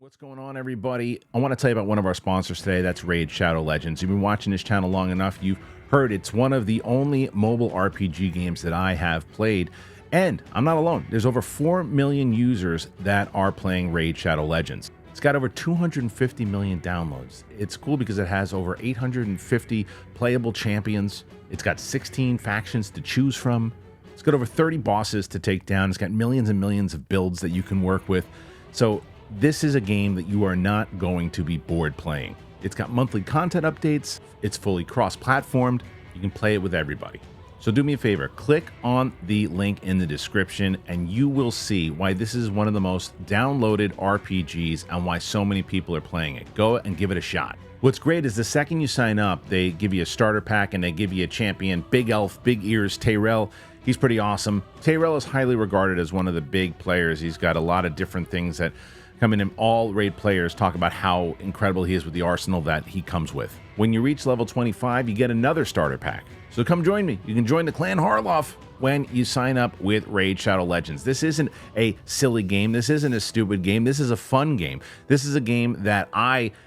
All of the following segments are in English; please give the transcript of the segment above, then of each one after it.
What's going on, everybody? I want to tell you about one of our sponsors today. That's Raid Shadow Legends. You've been watching this channel long enough. You've heard it's one of the only mobile RPG games that I have played. And I'm not alone. There's over 4 million users that are playing Raid Shadow Legends. It's got over 250 million downloads. It's cool because it has over 850 playable champions. It's got 16 factions to choose from. It's got over 30 bosses to take down. It's got millions and millions of builds that you can work with. So this is a game that you are not going to be bored playing. It's got monthly content updates. It's fully cross-platformed. You can play it with everybody. So do me a favor, click on the link in the description and you will see why this is one of the most downloaded RPGs and why so many people are playing it. Go and give it a shot. What's great is the second you sign up, they give you a starter pack and they give you a champion, Big Elf, Big Ears, Tyrell. He's pretty awesome. Tyrell is highly regarded as one of the big players. He's got a lot of different things that come in, and all raid players talk about how incredible he is with the arsenal that he comes with. When you reach level 25, you get another starter pack. So come join me. You can join the clan Harloff when you sign up with Raid Shadow Legends. This isn't a silly game. This isn't a stupid game. This is a fun game. This is a game that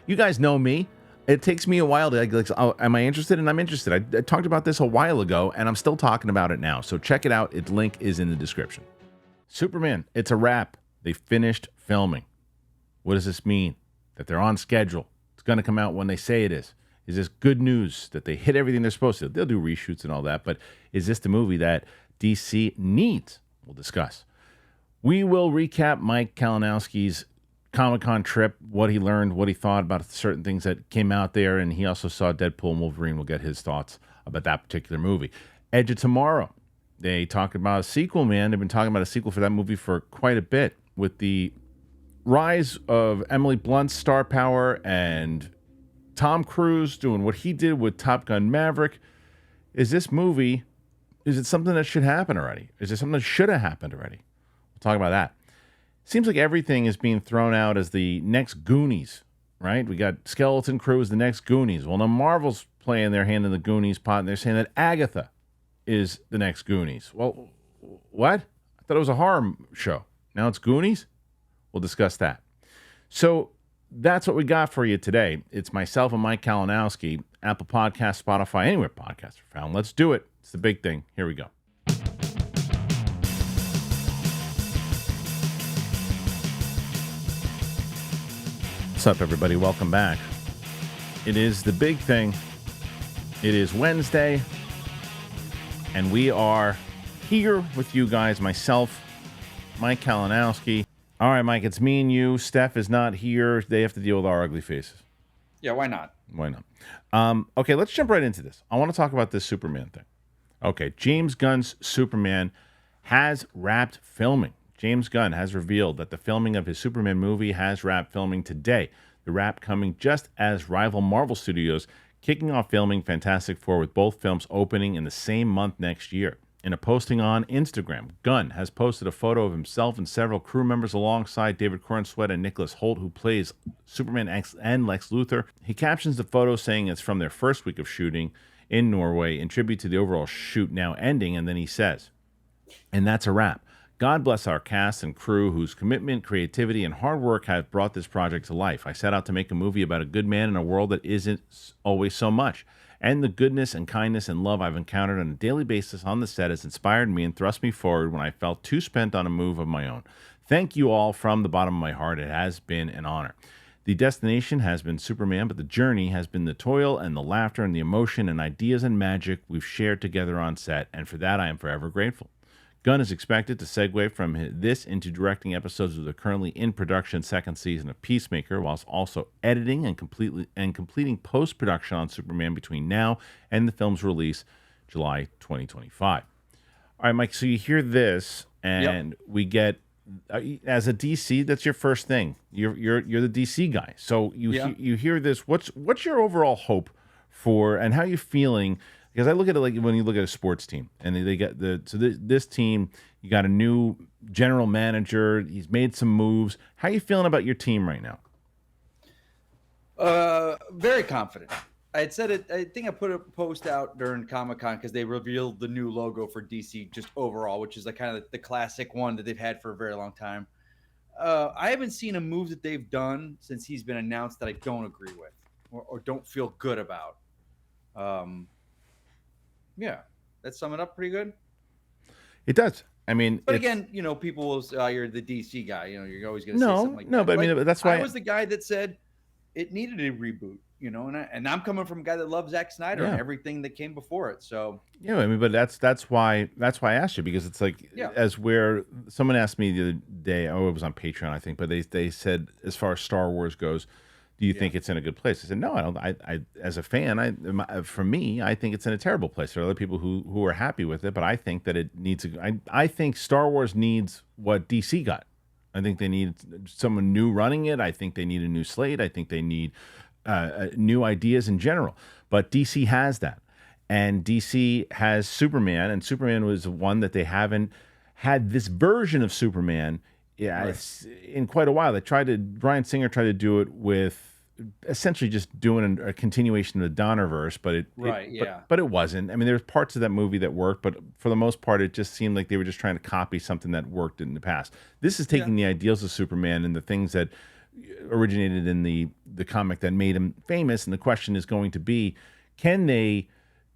you guys know me. It takes me a while to, like, oh, am I interested? And I'm interested. I talked about this a while ago, and I'm still talking about it now. So check it out. Its link is in the description. Superman, it's a wrap. They finished filming. What does this mean? That they're on schedule. It's going to come out when they say it is. Is this good news that they hit everything they're supposed to? They'll do reshoots and all that, but is this the movie that DC needs? We'll discuss. We will recap Mike Kalinowski's Comic-Con trip, what he learned, what he thought about certain things that came out there, and he also saw Deadpool and Wolverine. We'll get his thoughts about that particular movie. Edge of Tomorrow. They talked about a sequel, man. They've been talking about a sequel for that movie for quite a bit with the rise of Emily Blunt's star power and Tom Cruise doing what he did with Top Gun Maverick. Is this movie, is it something that should happen already? Is it something that should have happened already? We'll talk about that. Seems like everything is being thrown out as the next Goonies, right? We got Skeleton Crew as the next Goonies. Well, now Marvel's playing their hand in the Goonies pot, and they're saying that Agatha is the next Goonies. Well, what? I thought it was a horror show. Now it's Goonies? We'll discuss that. So that's what we got for you today. It's myself and Mike Kalinowski, Apple Podcasts, Spotify, anywhere podcasts are found. Let's do it. It's the big thing. Here we go. What's up, everybody? Welcome back. It is the big thing. It is Wednesday, and we are here with you guys, myself, Mike Kalinowski. All right, Mike, it's me and you. Steph is not here. They have to deal with our ugly faces. Yeah, why not? Why not? Okay, let's jump right into this. I want to talk about this Superman thing. Okay, James Gunn's Superman has wrapped filming. James Gunn has revealed that the filming of his Superman movie has wrapped filming today. The wrap coming just as rival Marvel Studios kicking off filming Fantastic Four, with both films opening in the same month next year. In a posting on Instagram, Gunn has posted a photo of himself and several crew members alongside David Cornsweet and Nicholas Hoult, who plays Superman and Lex Luthor. He captions the photo saying it's from their first week of shooting in Norway in tribute to the overall shoot now ending, and then he says, and that's a wrap. God bless our cast and crew whose commitment, creativity, and hard work have brought this project to life. I set out to make a movie about a good man in a world that isn't always so much. And the goodness and kindness and love I've encountered on a daily basis on the set has inspired me and thrust me forward when I felt too spent on a move of my own. Thank you all from the bottom of my heart. It has been an honor. The destination has been Superman, but the journey has been the toil and the laughter and the emotion and ideas and magic we've shared together on set, and for that I am forever grateful. Gunn is expected to segue from this into directing episodes of the currently in production second season of Peacemaker, whilst also editing and completing post-production on Superman between now and the film's release, July 2025. All right, Mike, so you hear this, and we get, as a DC, that's your first thing. You're the DC guy. So you hear this. What's your overall hope for, and how are you feeling? Because I look at it like when you look at a sports team, and they get this team, you got a new general manager. He's made some moves. How are you feeling about your team right now? Very confident. I had said it. I think I put a post out during Comic-Con because they revealed the new logo for DC just overall, which is like kind of the classic one that they've had for a very long time. I haven't seen a move that they've done since he's been announced that I don't agree with or don't feel good about. Um, yeah, that sum it up pretty good. It does. I mean, But again, people will say, you're the DC guy. You're always going to say something like no, that. but I Like, mean, that's I why was the guy that said it needed a reboot, and I'm coming from a guy that loves Zack Snyder and everything that came before it. So yeah, I mean, but that's why I asked you, because it's like, as where someone asked me the other day, it was on Patreon, I think, but they said, as far as Star Wars goes, do you think it's in a good place? I said, no, I don't. I as a fan, for me, I think it's in a terrible place. There are other people who are happy with it, but I think that it needs. I think Star Wars needs what DC got. I think they need someone new running it. I think they need a new slate. I think they need new ideas in general. But DC has that, and DC has Superman, and Superman was one that they haven't had this version of Superman in quite a while. Bryan Singer tried to do it with essentially just doing a continuation of the Donnerverse, but but it wasn't. I mean, there's parts of that movie that worked, but for the most part, it just seemed like they were just trying to copy something that worked in the past. This is taking the ideals of Superman and the things that originated in the comic that made him famous, and the question is going to be, can they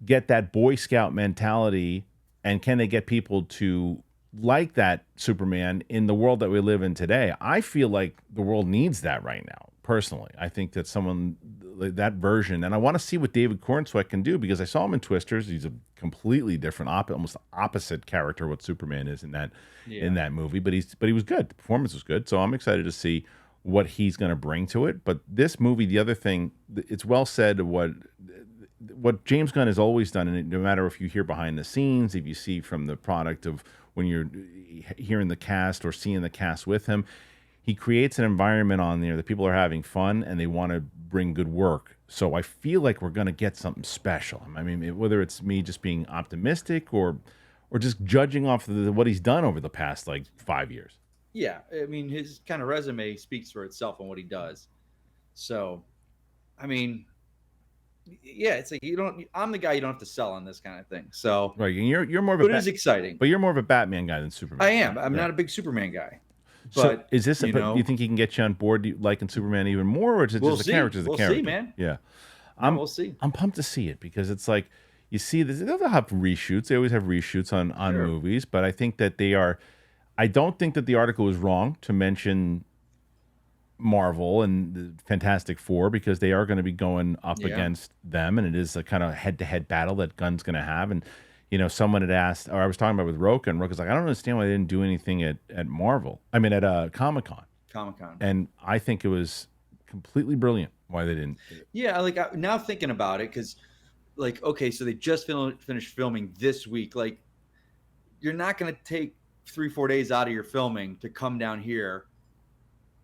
get that Boy Scout mentality, and can they get people to like that Superman in the world that we live in today? I feel like the world needs that right now. Personally, I think that someone like that version, and I want to see what David Cornsweet can do, because I saw him in Twisters. He's a completely different, almost opposite character what Superman is in that movie. But he was good. The performance was good, so I'm excited to see what he's going to bring to it. But this movie, the other thing, it's well said what James Gunn has always done, and no matter if you hear behind the scenes, if you see from the product of when you're hearing the cast or seeing the cast with him, he creates an environment on there that people are having fun and they want to bring good work. So I feel like we're going to get something special. I mean, whether it's me just being optimistic or just judging off of what he's done over the past 5 years. Yeah, I mean, his kind of resume speaks for itself on what he does. So, I mean, yeah, it's like I'm the guy you don't have to sell on this kind of thing. So right, and you're more of it is exciting, but you're more of a Batman guy than Superman. I am. I'm not a big Superman guy. But so is this? Do you think he can get you on board liking Superman even more, or is it just the character's the character? We'll see, man. Yeah, we'll see. I'm pumped to see it, because it's like, you see this. They'll have reshoots. They always have reshoots on movies, but I think that they are. I don't think that the article was wrong to mention Marvel and the Fantastic Four, because they are going to be going up against them, and it is a kind of head-to-head battle that Gunn's going to have. And someone had asked, or I was talking about with Roka, and Roka's like, I don't understand why they didn't do anything at Marvel. I mean, at Comic-Con. And I think it was completely brilliant why they didn't. Yeah, now thinking about it, because okay, so they just finished filming this week. You're not going to take 3-4 days out of your filming to come down here.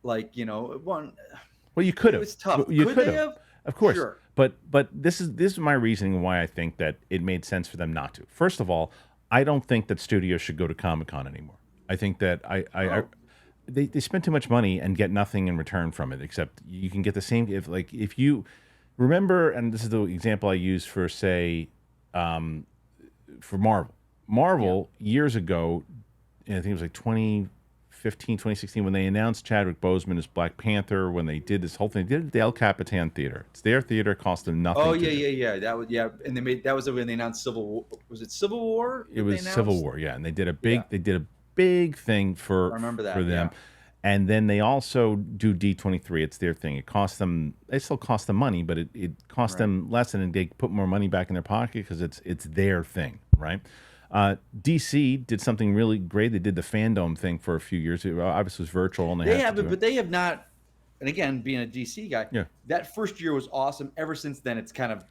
Well, you could have. It was tough. You could they have? Of course. Sure. But this is my reasoning why I think that it made sense for them not to. First of all, I don't think that studios should go to Comic-Con anymore. I think that they spend too much money and get nothing in return from it, except you can get the same if you remember, and this is the example I use for for Marvel. Marvel years ago, I think it was 2015, 2016, when they announced Chadwick Boseman as Black Panther, when they did this whole thing. They did it at the El Capitan Theater. It's their theater, cost them nothing. Oh, yeah. That was, and that was when they announced Civil War. Was it Civil War? It was Civil War, yeah. And they did a big thing for them. Yeah. And then they also do D23. It's their thing. It costs them. It still costs them money, but it costs them less, and they put more money back in their pocket because it's their thing, right? DC did something really great. They did the fandom thing for a few years. It obviously was virtual, and they have not. And again, being a DC guy, that first year was awesome. Ever since then, it's kind of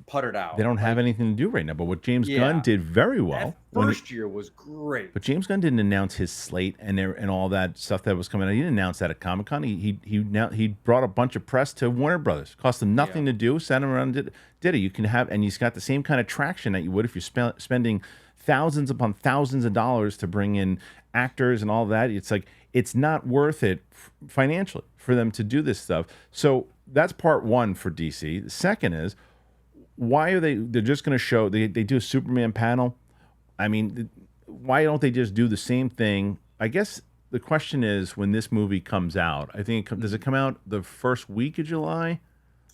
puttered out. They don't have anything to do right now. But what James Gunn did very well. That first year was great. But James Gunn didn't announce his slate and all that stuff that was coming out. He didn't announce that at Comic-Con. He brought a bunch of press to Warner Brothers. Cost them nothing to do. Sent them around, did it. You can have, and he's got the same kind of traction that you would if you're spending thousands upon thousands of dollars to bring in actors and all that. It's like, it's not worth it financially for them to do this stuff. So that's part one for DC. The second is, why are they're just going to show, they do a Superman panel. I mean, why don't they just do the same thing? I guess the question is, when this movie comes out, I think does it come out the first week of July?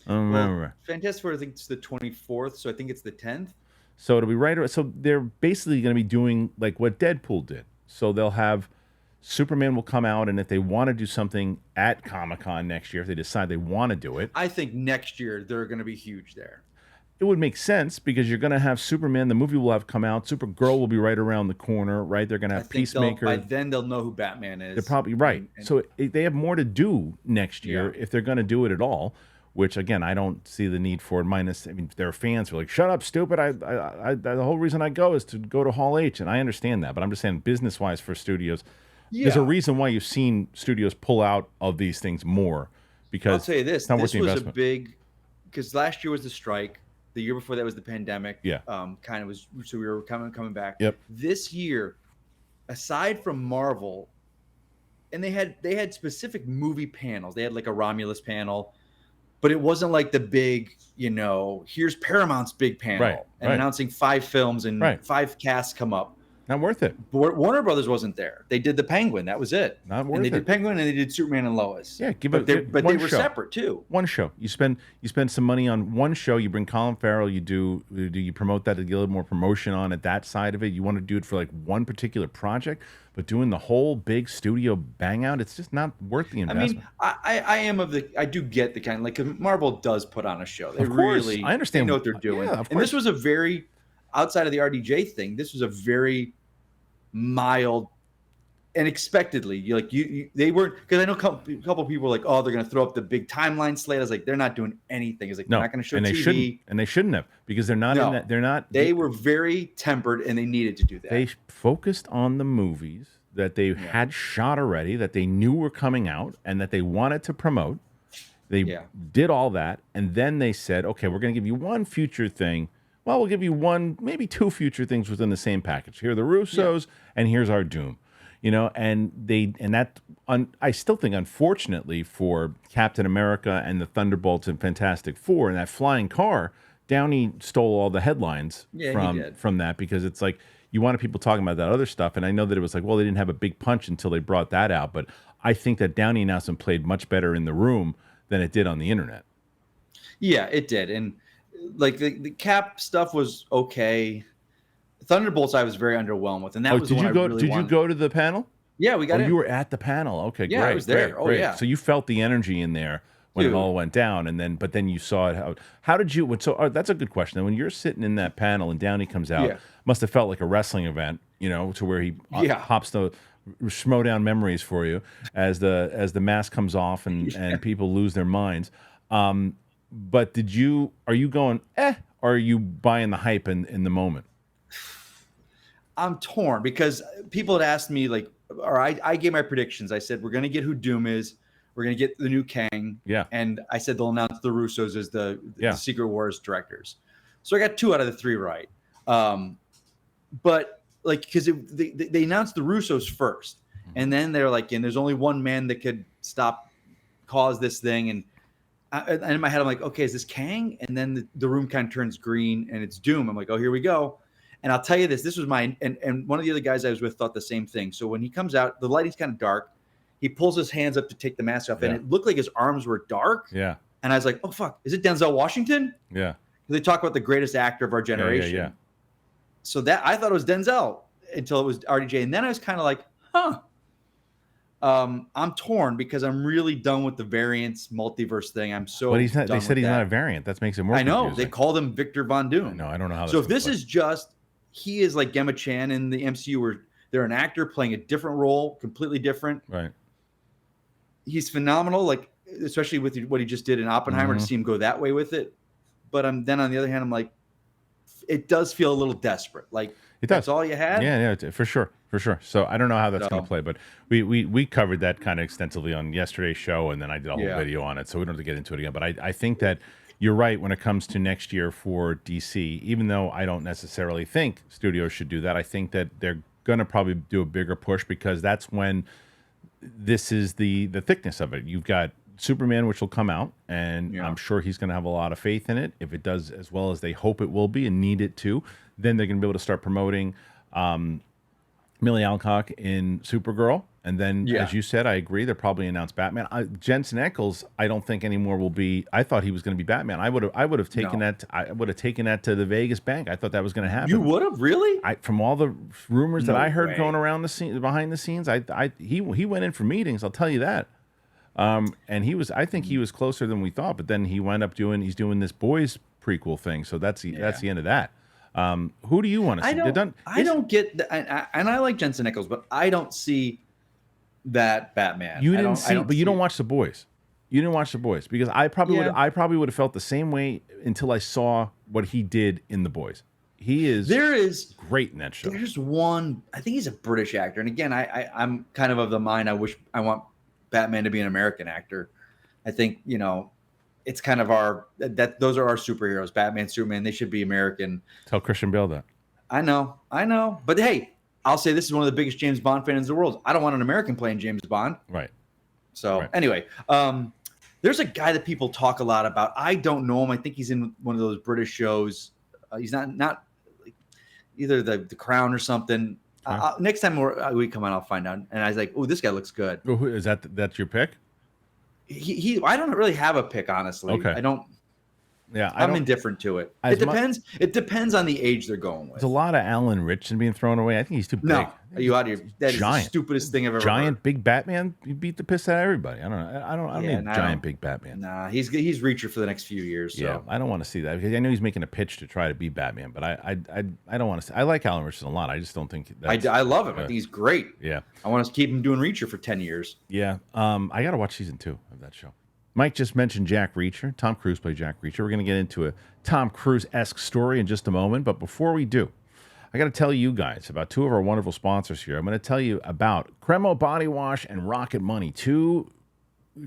I don't remember. Fantastic Four, I think it's the 24th, so I think it's the 10th. So it'll be right. So they're basically going to be doing like what Deadpool did. So they'll have Superman will come out, and if they want to do something at Comic-Con next year, if they decide they want to do it, I think next year they're going to be huge there. it would make sense because you're going to have Superman. The movie will have come out. Supergirl will be right around the corner, right? They're going to have Peacemaker. By then they'll know who Batman is. They're probably right. So they have more to do next year if they're going to do it at all. Which again, I don't see the need for. Minus, I mean, their fans are like, "Shut up, stupid!" The whole reason I go is to go to Hall H, and I understand that. But I'm just saying, business-wise, for studios, there's a reason why you've sseen studios pull out of these things more. Because I'll tell you this: this was a big. Because last year was the strike. The year before that was the pandemic. Yeah. Kind of was. So we were coming back. Yep. This year, aside from Marvel, and they had specific movie panels. They had like a Romulus panel. But it wasn't like the big, here's Paramount's big panel and announcing 5 films and 5 casts come up. Not worth it. Warner Brothers wasn't there. They did the Penguin. That was it. Not worth it. And they did Penguin and they did Superman and Lois. Yeah, but they were separate too. One show. You spend some money on one show. You bring Colin Farrell. You promote that to get a little more promotion on it. That side of it. You want to do it for like one particular project, but doing the whole big studio bang out, it's just not worth the investment. I mean, I do get the kind, like, Marvel does put on a show. They of course, really, I understand. They know what they're doing. Yeah, of and this was a very, outside of the RDJ thing, this was a very mild and expectedly, they weren't, because I know a couple people were like, oh, they're going to throw up the big timeline slate. I was like, they're not doing anything. It's like, they're not going to show TV. And they shouldn't have, because they're not in that. They're not. They were very tempered, and they needed to do that. They focused on the movies that they had shot already, that they knew were coming out, and that they wanted to promote. They did all that, and then they said, okay, we're going to give you one future thing. Well, we'll give you one, maybe 2 future things within the same package. Here are the Russos, and here's our Doom. I still think, unfortunately, for Captain America and the Thunderbolts and Fantastic Four and that flying car, Downey stole all the headlines from that, because it's like you wanted people talking about that other stuff. And I know that it was like, well, they didn't have a big punch until they brought that out. But I think that Downey announcement played much better in the room than it did on the internet. Yeah, it did. And like the Cap stuff was okay. Thunderbolts I was very underwhelmed with, and that was did you go to the panel? Yeah, we got in. You were at the panel. Okay, yeah, great. I was there. Great. Yeah. So you felt the energy in there when it all went down, and but then you saw it. How did you? So that's a good question. Then when you're sitting in that panel and Downey comes out, must have felt like a wrestling event, to where he hops the Schmodown memories for you as the mask comes off and people lose their minds. But are you going, or are you buying the hype in the moment? I'm torn, because people had asked me, like, or I gave my predictions. I said, we're going to get who Doom is. We're going to get the new Kang. Yeah. And I said they'll announce the Russos as the Secret Wars directors. So I got 2 out of the 3 right. But like, because they announced the Russos first. And then they're like, and there's only one man that could cause this thing. And in my head, I'm like, okay, is this Kang? And then the room kind of turns green and it's Doom. I'm like, oh, here we go. And I'll tell you this was and one of the other guys I was with thought the same thing. So when he comes out, the lighting's kind of dark. He pulls his hands up to take the mask off, and it looked like his arms were dark. Yeah. And I was like, oh, fuck, is it Denzel Washington? Yeah. They talk about the greatest actor of our generation. Yeah. So that I thought it was Denzel until it was RDJ. And then I was kind of like, huh. I'm torn, because I'm really done with the variants multiverse thing. I'm so. But they said he's not a variant. That makes him more. I know. Confusing. They called him Victor Von Doom. No, I don't know how. So if this is just, he is like Gemma Chan in the MCU, where they're an actor playing a different role, completely different. Right. He's phenomenal, like, especially with what he just did in Oppenheimer, to see him go that way with it. But then on the other hand, I'm like, it does feel a little desperate. Like, that's all you had? Yeah, for sure. So I don't know how that's going to play, but we covered that kind of extensively on yesterday's show, and then I did a whole video on it, so we don't have to get into it again. But I think that you're right when it comes to next year for DC, even though I don't necessarily think studios should do that. I think that they're going to probably do a bigger push, because that's when this is the thickness of it. You've got Superman, which will come out, and I'm sure he's going to have a lot of faith in it. If it does as well as they hope it will be and need it to, then they're going to be able to start promoting Millie Alcock in Supergirl, And then, as you said, I agree. They'll probably announce Batman. Jensen Ackles, I don't think anymore will be. I thought he was going to be Batman. I would have taken that. I would have taken that to the Vegas bank. I thought that was going to happen. You would have, really? From all the rumors that I heard way. going around the scene, behind the scenes, he went in for meetings. I'll tell you that. And he was. I think he was closer than we thought. But then he wound up doing. He's doing this Boys prequel thing. So that's the end of that. Who do you want to see? I don't get. And I like Jensen Ackles, but I don't see that Batman. You didn't see, but you don't watch The Boys. You didn't watch The Boys because I probably would have felt the same way until I saw what he did in The Boys. He is great in that show. There's one. I think he's a British actor, and again, I'm kind of the mind. I want Batman to be an American actor. I think it's kind of those are our superheroes. Batman, Superman. They should be American. Tell Christian Bale that. I know, but hey. I'll say this is one of the biggest James Bond fans in the world. I don't want an American playing James Bond. Right. So anyway, there's a guy that people talk a lot about. I don't know him. I think he's in one of those British shows. He's not like either the Crown or something. Okay. Next time we come on, I'll find out. And I was like, oh, this guy looks good. Well, is that's your pick? I don't really have a pick, honestly. Okay. I don't. Yeah, I'm indifferent to it. It depends. It depends on the age they're going with. There's a lot of Alan Ritchson being thrown away. I think he's too big. No, are you out of here? That is the stupidest thing I've ever heard. Big Batman. You beat the piss out of everybody. I don't need giant big Batman. Nah, he's Reacher for the next few years. So. Yeah, I don't want to see that because I know he's making a pitch to try to be Batman, but I don't want to see. I like Alan Ritchson a lot. I just don't think I love him. I think he's great. Yeah, I want to keep him doing Reacher for 10 years. Yeah, I got to watch season 2 of that show. Mike just mentioned Jack Reacher. Tom Cruise played Jack Reacher. We're going to get into a Tom Cruise-esque story in just a moment. But before we do, I got to tell you guys about two of our wonderful sponsors here. I'm going to tell you about CREMO Body Wash and Rocket Money, two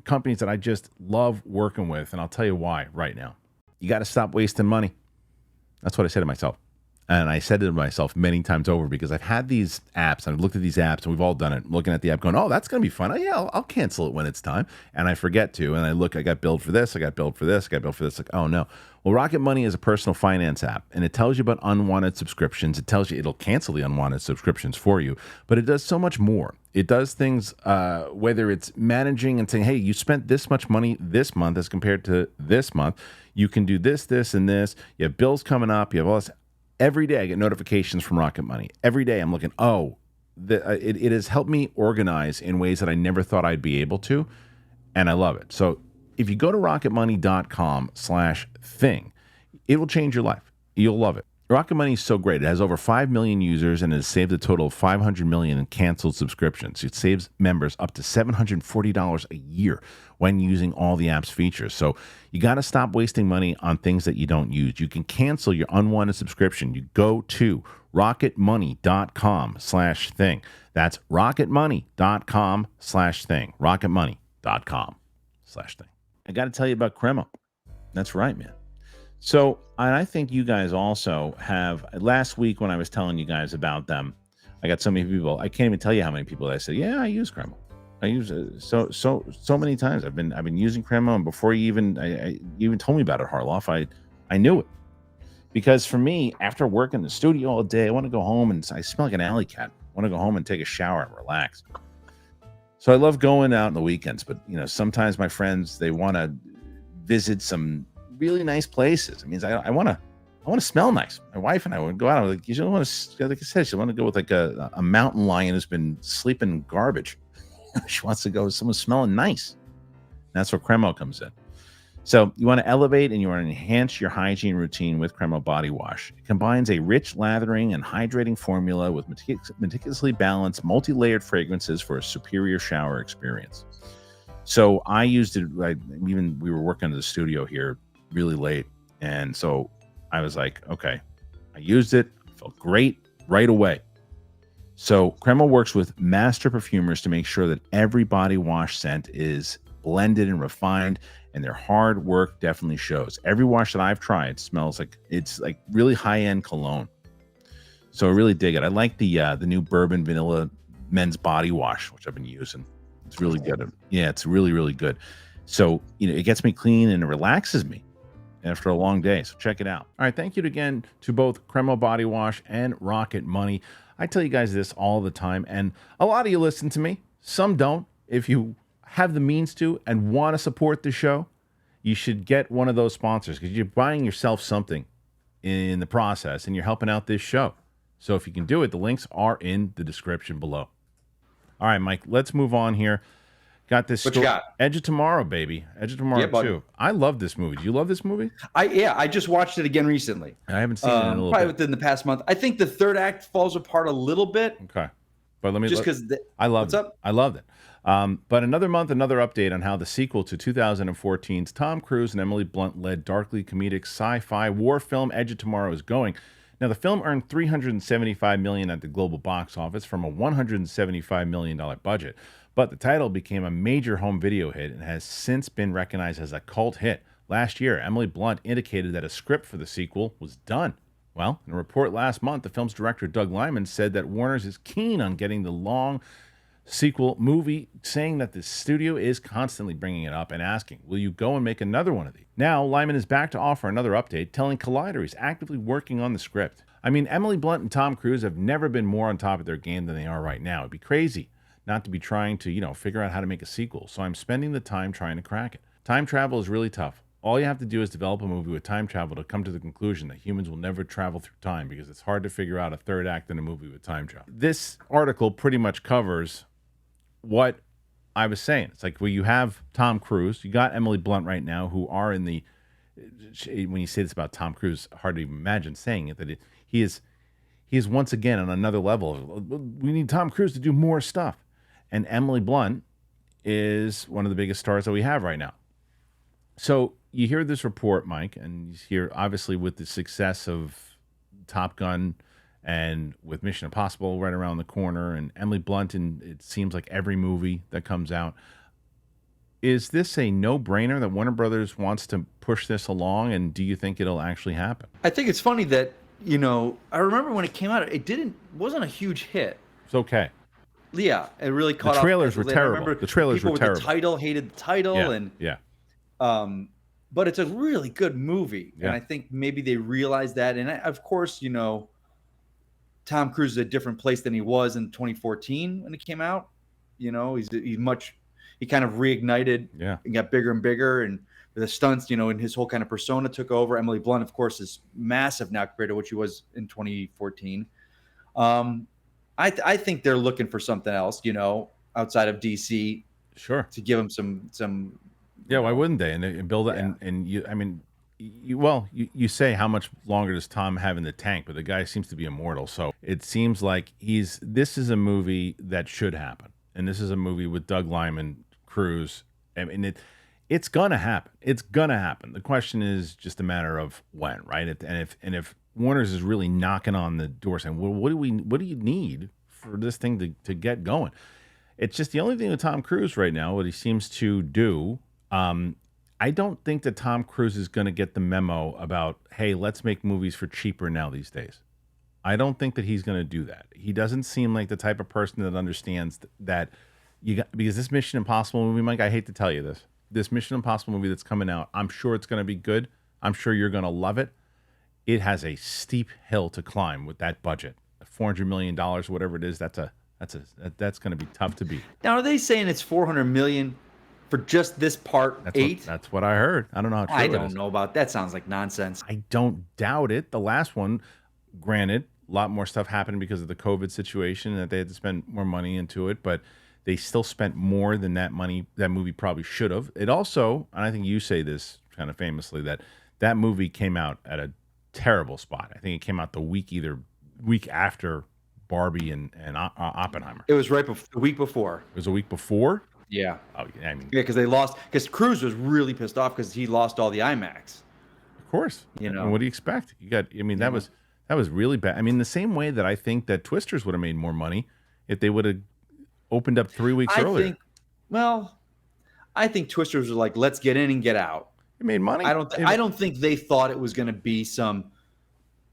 companies that I just love working with. And I'll tell you why right now. You got to stop wasting money. That's what I said to myself. And I said it to myself many times over because I've had these apps. I've looked at these apps, and we've all done it. Looking at the app going, oh, that's going to be fun. Oh, yeah, I'll cancel it when it's time. And I forget to. And I look, I got billed for this. I got billed for this. I got billed for this. Like, oh, no. Well, Rocket Money is a personal finance app, and it tells you about unwanted subscriptions. It tells you it'll cancel the unwanted subscriptions for you. But it does so much more. It does things, whether it's managing and saying, hey, you spent this much money this month as compared to this month. You can do this, this, and this. You have bills coming up. You have all this. Every day I get notifications from Rocket Money. Every day I'm looking, it has helped me organize in ways that I never thought I'd be able to, and I love it. So if you go to rocketmoney.com/thing, it will change your life. You'll love it. Rocket Money is so great. It has over 5 million users and it has saved a total of $500 million in canceled subscriptions. It saves members up to $740 a year when using all the app's features. So you got to stop wasting money on things that you don't use. You can cancel your unwanted subscription. You go to rocketmoney.com/thing. That's rocketmoney.com/thing. rocketmoney.com/thing. I got to tell you about CREMO. That's right, man. So, and I think you guys also have, last week when I was telling you guys about them, I got so many people, I can't even tell you how many people that said, yeah, I use CREMO. I use it so many times. I've been using CREMO, and before you even told me about it, Harloff, I knew it. Because for me, after working in the studio all day, I want to go home and I smell like an alley cat. I want to go home and take a shower and relax. So I love going out on the weekends, but sometimes my friends, they want to visit some really nice places. It means I want to smell nice. My wife and I would go out. I was like, you don't want to, like I said, she want to go with like a mountain lion who's been sleeping garbage. She wants to go with someone smelling nice. And that's where CREMO comes in. So you want to elevate and you want to enhance your hygiene routine with CREMO Body Wash. It combines a rich lathering and hydrating formula with meticulously balanced, multi-layered fragrances for a superior shower experience. So I used it, even we were working in the studio here really late. And so I was like, okay, I used it, felt great right away. So CREMO works with master perfumers to make sure that every body wash scent is blended and refined, and their hard work definitely shows. Every wash that I've tried smells like it's like really high-end cologne. So I really dig it. I like the new Bourbon Vanilla men's body wash, which I've been using. It's really good. Yeah, it's really, really good. So, it gets me clean and it relaxes me after a long day. So check it out. All right. Thank you again to both CREMO Body Wash and Rocket Money. I tell you guys this all the time, and a lot of you listen to me. Some don't. If you have the means to and want to support the show, you should get one of those sponsors because you're buying yourself something in the process and you're helping out this show. So if you can do it, the links are in the description below. All right, Mike, let's move on here. Got this What you got? Edge of Tomorrow, baby. Edge of Tomorrow 2. I love this movie. Do you love this movie? I just watched it again recently. I haven't seen it in a little probably bit. within the past month. I think the third act falls apart a little bit. Okay. But let me just because I loved it. I loved it. But another month, another update on how the sequel to 2014's Tom Cruise and Emily Blunt led darkly comedic sci-fi war film Edge of Tomorrow is going. Now, the film earned $375 million at the global box office from a $175 million budget, but the title became a major home video hit and has since been recognized as a cult hit. Last year, Emily Blunt indicated that a script for the sequel was done. Well, in a report last month, the film's director, Doug Liman, said that Warner's is keen on getting the long sequel movie, saying that the studio is constantly bringing it up and asking, will you go and make another one of these? Now, Liman is back to offer another update, telling Collider he's actively working on the script. I mean, Emily Blunt and Tom Cruise have never been more on top of their game than they are right now. It'd be crazy not to be trying to, figure out how to make a sequel, so I'm spending the time trying to crack it. Time travel is really tough. All you have to do is develop a movie with time travel to come to the conclusion that humans will never travel through time because it's hard to figure out a third act in a movie with time travel. This article pretty much covers what I was saying. It's like, well, you have Tom Cruise, you got Emily Blunt right now, who are in the, when you say this about Tom Cruise, hard to even imagine saying it, that he is once again on another level. We need Tom Cruise to do more stuff. And Emily Blunt is one of the biggest stars that we have right now. So you hear this report, Mike, and you hear, obviously, with the success of Top Gun and with Mission Impossible right around the corner, and Emily Blunt in, it seems like, every movie that comes out. Is this a no-brainer that Warner Brothers wants to push this along, and do you think it'll actually happen? I think it's funny that, I remember when it came out, wasn't a huge hit. It's okay. Yeah, it really caught off. The trailers were terrible. The trailers were terrible. The title hated the title, but it's a really good movie, and I think maybe they realized that. And of course, Tom Cruise is a different place than he was in 2014 when it came out. He kind of reignited and got bigger and bigger, and the stunts, and his whole kind of persona took over. Emily Blunt, of course, is massive now compared to what she was in 2014. I think they're looking for something else, outside of DC, sure, to give them some. Yeah, why wouldn't they? And build it, and you, I mean, you say how much longer does Tom have in the tank, but the guy seems to be immortal. So it seems like this is a movie that should happen, and this is a movie with Doug Liman, Cruise. I mean, it's gonna happen. It's gonna happen. The question is just a matter of when, right? And if Warner's is really knocking on the door saying, well, what do you need for this thing to get going? It's just the only thing with Tom Cruise right now, what he seems to do. I don't think that Tom Cruise is going to get the memo about, hey, let's make movies for cheaper now these days. I don't think that he's going to do that. He doesn't seem like the type of person that understands that because this Mission Impossible movie, Mike, I hate to tell you this Mission Impossible movie that's coming out, I'm sure it's going to be good. I'm sure you're going to love it. It has a steep hill to climb with that budget, $400 million, whatever it is. That's going to be tough to beat. Now, are they saying it's $400 million for just this part 8? That's what I heard. I don't know how true it is. I don't know about that. Sounds like nonsense. I don't doubt it. The last one, granted, a lot more stuff happened because of the COVID situation that they had to spend more money into it, but they still spent more than that movie probably should have. It also, and I think you say this kind of famously, that movie came out at a terrible spot. I think it came out the week after Barbie and Oppenheimer. It was the week before. It was a week before? Yeah. Oh, yeah. I mean, because they lost. Because Cruise was really pissed off because he lost all the IMAX. Of course. I mean, what do you expect? That was really bad. I mean, the same way that I think that Twisters would have made more money if they would have opened up 3 weeks earlier. I think Twisters were like, let's get in and get out. It made money. I don't think they thought it was going to be some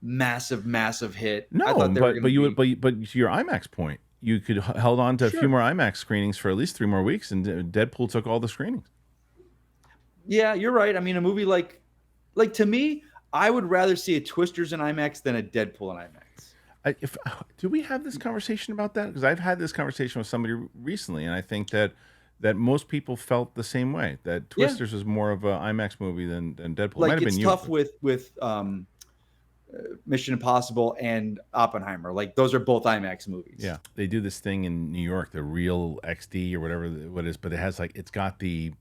massive hit. No, but to your IMAX point, you could held on to a few more IMAX screenings for at least 3 more weeks, and Deadpool took all the screenings. Yeah, you're right. I mean, a movie like to me, I would rather see a Twisters in IMAX than a Deadpool in IMAX. Do we have this conversation about that? Because I've had this conversation with somebody recently, and I think that most people felt the same way. That Twisters was more of an IMAX movie than Deadpool. It might have Like, been it's you. tough with Mission Impossible and Oppenheimer. Like, those are both IMAX movies. Yeah, they do this thing in New York, the Real XD or whatever what it is, but it has like it's got the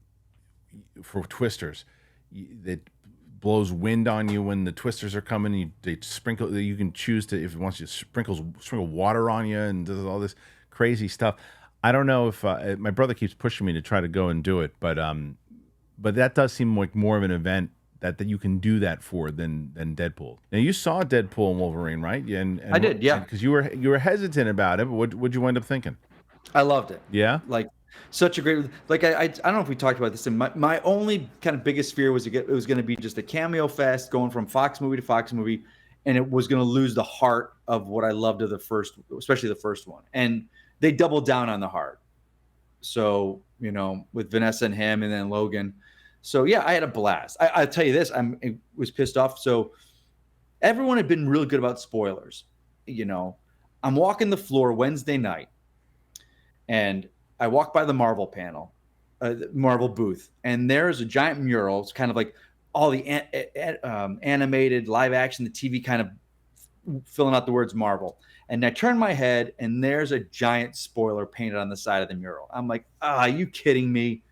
for Twisters that blows wind on you when the Twisters are coming. They sprinkle. You can choose to if it wants to sprinkle water on you and does all this crazy stuff. I don't know if my brother keeps pushing me to try to go and do it, but that does seem like more of an event that you can do that for than Deadpool. Now you saw Deadpool and Wolverine, right? And I did, yeah. Because you were hesitant about it, but what'd you end up thinking? I loved it. Yeah, like such a great. Like I don't know if we talked about this. And my only kind of biggest fear was it was going to be just a cameo fest going from Fox movie to Fox movie, and it was going to lose the heart of what I loved of the first, especially the first one. And they doubled down on the heart. So, with Vanessa and him and then Logan. So, yeah, I had a blast. I'll tell you this. I was pissed off. So everyone had been really good about spoilers. I'm walking the floor Wednesday night, and I walk by the Marvel panel, Marvel booth, and there's a giant mural. It's kind of like all the animated live action, the TV kind of filling out the words Marvel. And I turn my head, and there's a giant spoiler painted on the side of the mural. I'm like, are you kidding me?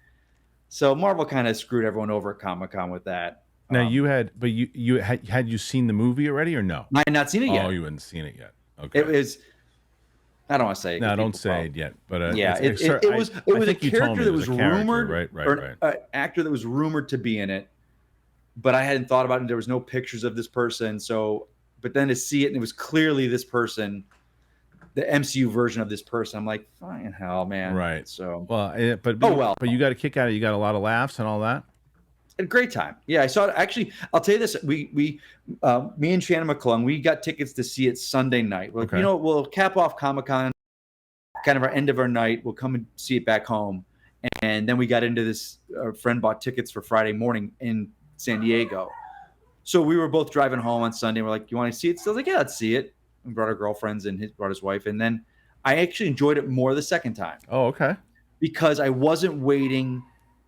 So Marvel kind of screwed everyone over at Comic-Con with that. Now you had you seen the movie already or no? I had not seen it yet. Oh, you hadn't seen it yet. Okay. It was. I don't want to say it. No, don't say it yet. But yeah, it was a character that was rumored, right. An actor that was rumored to be in it, but I hadn't thought about it. There was no pictures of this person, so. But then to see it, and it was clearly this person, the MCU version of this person. I'm like, fine, hell, man. Right. So, but you got a kick out of it. You got a lot of laughs and all that. A great time. Yeah, I saw it. Actually, I'll tell you this: me and Shannon McClung, we got tickets to see it Sunday night. Well, okay. We'll cap off Comic-Con, kind of our end of our night. We'll come and see it back home, and then we got into this. Our friend bought tickets for Friday morning in San Diego. So we were both driving home on Sunday. We're like, you want to see it? So I was like, yeah, let's see it. We brought our girlfriends and brought his wife. And then I actually enjoyed it more the second time. Oh, okay. Because I wasn't waiting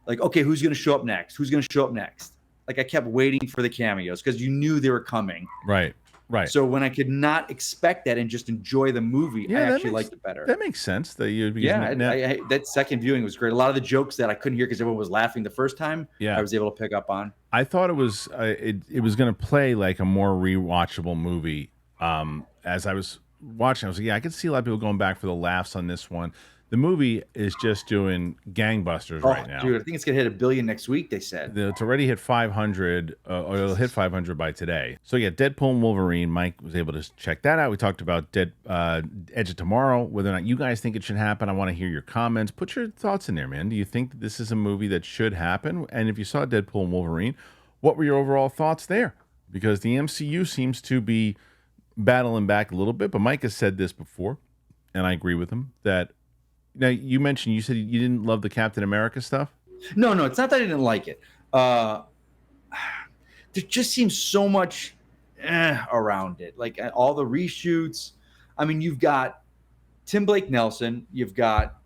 like, okay, who's going to show up next? Who's going to show up next? Like I kept waiting for the cameos because you knew they were coming. Right. Right. So when I could not expect that and just enjoy the movie, I actually liked it better. That makes sense. That second viewing was great. A lot of the jokes that I couldn't hear because everyone was laughing the first time, I was able to pick up on. I thought it was going to play like a more rewatchable movie. As I was watching, I was like, I could see a lot of people going back for the laughs on this one. The movie is just doing gangbusters right now. Dude, I think it's going to hit $1 billion next week, they said. It's already hit 500, or it'll hit 500 by today. So, yeah, Deadpool and Wolverine. Mike was able to check that out. We talked about Edge of Tomorrow, whether or not you guys think it should happen. I want to hear your comments. Put your thoughts in there, man. Do you think that this is a movie that should happen? And if you saw Deadpool and Wolverine, what were your overall thoughts there? Because the MCU seems to be battling back a little bit, but Mike has said this before, and I agree with him, that now, you said you didn't love the Captain America stuff? No, it's not that I didn't like it. There just seems so much around it. Like all the reshoots. I mean, you've got Tim Blake Nelson, you've got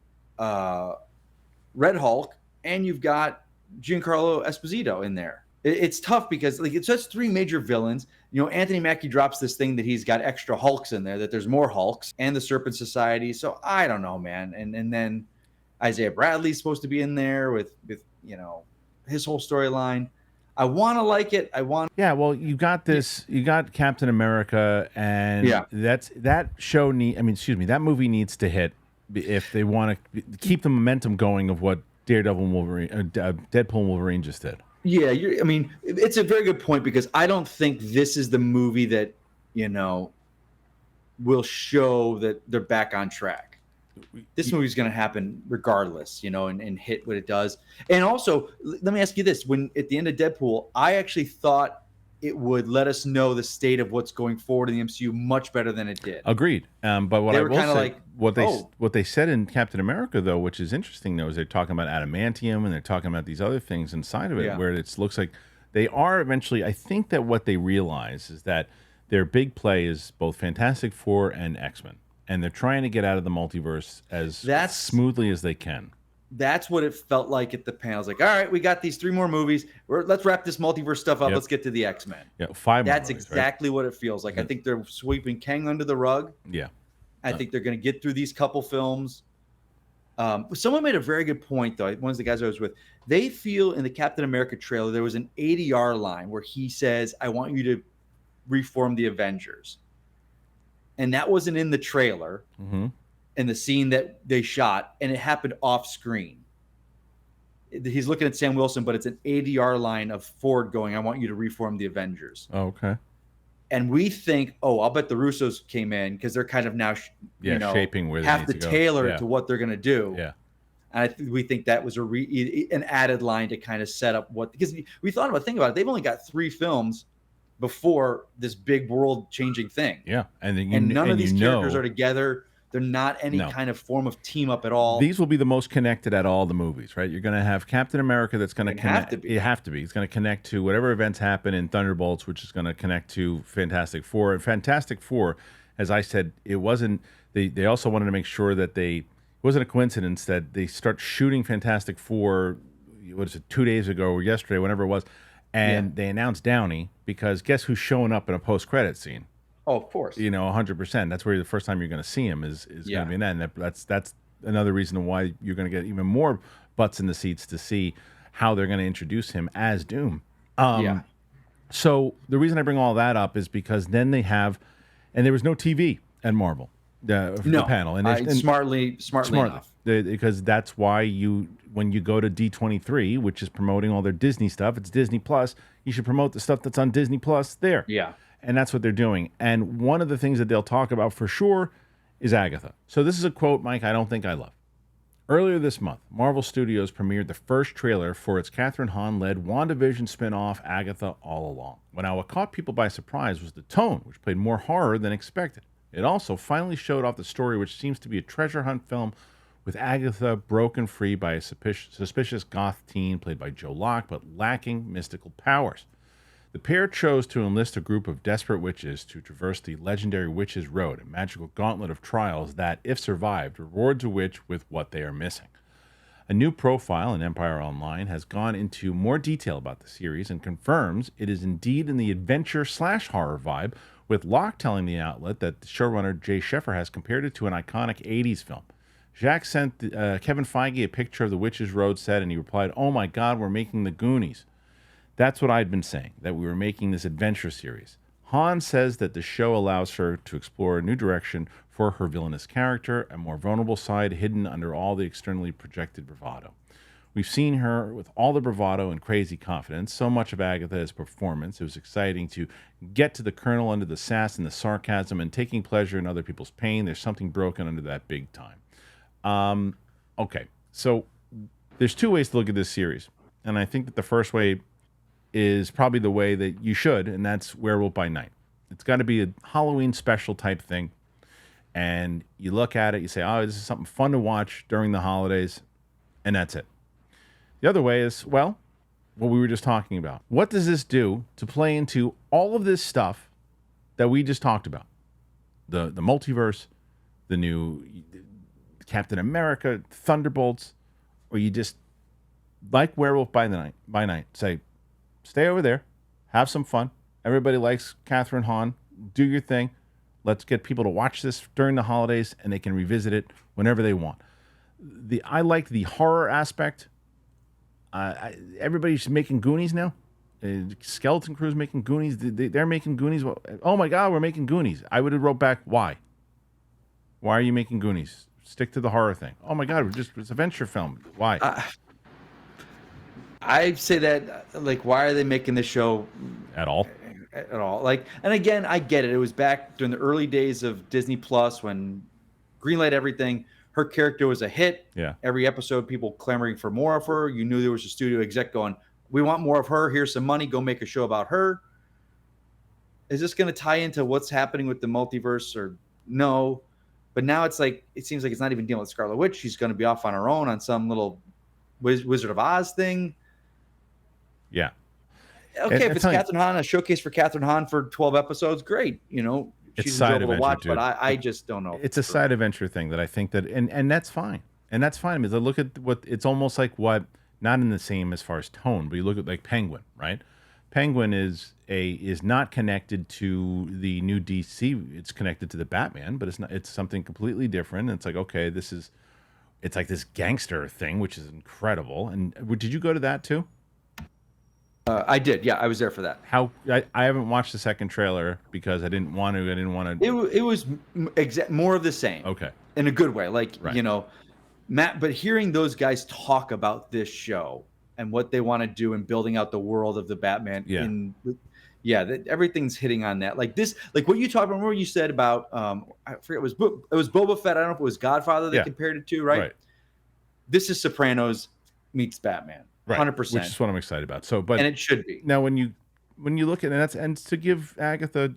Red Hulk, and you've got Giancarlo Esposito in there. It's tough because it's just three major villains. Anthony Mackie drops this thing that he's got extra Hulks in there, that there's more Hulks, and the Serpent Society. So I don't know, man. And then Isaiah Bradley's supposed to be in there with his whole storyline. I want to like it. Yeah, well, you got this. You got Captain America, and that movie needs to hit if they want to keep the momentum going of what Daredevil and Wolverine, Deadpool and Wolverine just did. Yeah, it's a very good point because I don't think this is the movie that, will show that they're back on track. This movie's going to happen regardless, and hit what it does. And also, let me ask you this. When at the end of Deadpool, I actually thought it would let us know the state of what's going forward in the MCU much better than it did. Agreed. But what I will say, what they said in Captain America, though, which is interesting, though, is they're talking about adamantium and they're talking about these other things inside of it, where it looks like they are eventually. I think that what they realize is that their big play is both Fantastic Four and X-Men, and they're trying to get out of the multiverse as smoothly as they can. That's what it felt like at the panel. It's like, all right, we got these 3 more movies. Let's wrap this multiverse stuff up. Let's get to the X-Men. Yeah, 5 more That's movies, exactly what it feels like. I think they're sweeping Kang under the rug. Yeah. I think they're going to get through these couple films. Someone made a very good point, though. One of the guys I was with, they feel in the Captain America trailer, there was an ADR line where he says, I want you to reform the Avengers. And that wasn't in the trailer. Mm-hmm. In the scene that they shot, and it happened off screen. He's looking at Sam Wilson, but it's an ADR line of Ford going, I want you to reform the Avengers. Oh, okay. And we think, I'll bet the Russos came in because they're kind of now, shaping where they have to tailor it to what they're going to do. Yeah. And we think that was an added line to kind of set up because we thought about, think about it. They've only got 3 films before this big world changing thing. Yeah. And none of these characters are together. They're not any kind of form of team up at all. These will be the most connected at all the movies, right? You're going to have Captain America that's going to connect. It have to be. It's going to connect to whatever events happen in Thunderbolts, which is going to connect to Fantastic Four. And Fantastic Four, as I said, it wasn't. They also wanted to make sure that it wasn't a coincidence that they start shooting Fantastic Four. What is it? 2 days ago or yesterday, whenever it was, and they announced Downey because guess who's showing up in a post-credit scene? Oh, of course. 100%. That's where the first time you're going to see him is going to be in that. And that's another reason why you're going to get even more butts in the seats to see how they're going to introduce him as Doom. So the reason I bring all that up is because then they have, and there was no TV at Marvel, the panel. And smartly enough. Because that's why when you go to D23, which is promoting all their Disney stuff, it's Disney Plus, you should promote the stuff that's on Disney Plus there. Yeah. And that's what they're doing. And one of the things that they'll talk about for sure is Agatha. So this is a quote, Mike, I don't think I love. Earlier this month, Marvel Studios premiered the first trailer for its Kathryn Hahn-led WandaVision spin-off, Agatha All Along. Well, now, what caught people by surprise was the tone, which played more horror than expected. It also finally showed off the story, which seems to be a treasure hunt film with Agatha broken free by a suspicious goth teen played by Joe Locke, but lacking mystical powers. The pair chose to enlist a group of desperate witches to traverse the legendary Witches' Road, a magical gauntlet of trials that, if survived, rewards a witch with what they are missing. A new profile in Empire Online has gone into more detail about the series and confirms it is indeed in the adventure/horror vibe, with Locke telling the outlet that the showrunner Jay Sheffer has compared it to an iconic 80s film. Jacques sent Kevin Feige a picture of the Witches' Road set, and he replied, "Oh my God, we're making the Goonies." That's what I'd been saying, that we were making this adventure series. Hahn says that the show allows her to explore a new direction for her villainous character, a more vulnerable side hidden under all the externally projected bravado. We've seen her with all the bravado and crazy confidence, so much of Agatha is performance. It was exciting to get to the kernel under the sass and the sarcasm and taking pleasure in other people's pain. There's something broken under that big time. Okay, so there's 2 ways to look at this series. And I think that the first way is probably the way that you should, and that's Werewolf by Night. It's got to be a Halloween special type thing. And you look at it, you say, oh, this is something fun to watch during the holidays, and that's it. The other way is, well, what we were just talking about. What does this do to play into all of this stuff that we just talked about? The multiverse, the new Captain America, Thunderbolts, or you just, like Werewolf by Night, say, stay over there, have some fun. Everybody likes Kathryn Hahn. Do your thing. Let's get people to watch this during the holidays, and they can revisit it whenever they want. I like the horror aspect. Everybody's making Goonies now. Skeleton Crew's making Goonies. They're making Goonies. Oh my God, we're making Goonies. I would have wrote back, why? Why are you making Goonies? Stick to the horror thing. Oh my God, it's a venture film. Why? I say that, like, why are they making this show at all? At all? Like, and again, I get it. It was back during the early days of Disney Plus when greenlight everything. Her character was a hit. Yeah. Every episode, people clamoring for more of her. You knew there was a studio exec going, "We want more of her. Here's some money. Go make a show about her." Is this going to tie into what's happening with the multiverse or no? But now it's like, it seems like it's not even dealing with Scarlet Witch. She's going to be off on her own on some little Wizard of Oz thing. Yeah. Okay, if it's Catherine Hahn, a showcase for Catherine Hahn for 12 episodes, great. She's enjoyable to watch, but I just don't know. It's a side adventure thing that I think that, and that's fine. And that's fine. Because I look at what, it's almost like what, not in the same as far as tone, but you look at like Penguin, right? Penguin is not connected to the new DC. It's connected to the Batman, but it's something completely different. And it's like, okay, it's like this gangster thing, which is incredible. And did you go to that too? I did. Yeah, I was there for that. I haven't watched the second trailer because I didn't want to. It was more of the same. Okay. In a good way. Like, right. Matt, but hearing those guys talk about this show and what they want to do in building out the world of the Batman. Everything's hitting on that. Like this, like what you talked about, remember what you said about, I forget, it was Boba Fett. I don't know if it was Godfather they compared it to, right? This is Sopranos meets Batman. Right. 100%. Which is what I'm excited about. And it should be. Now, when you look at it, and to give Agatha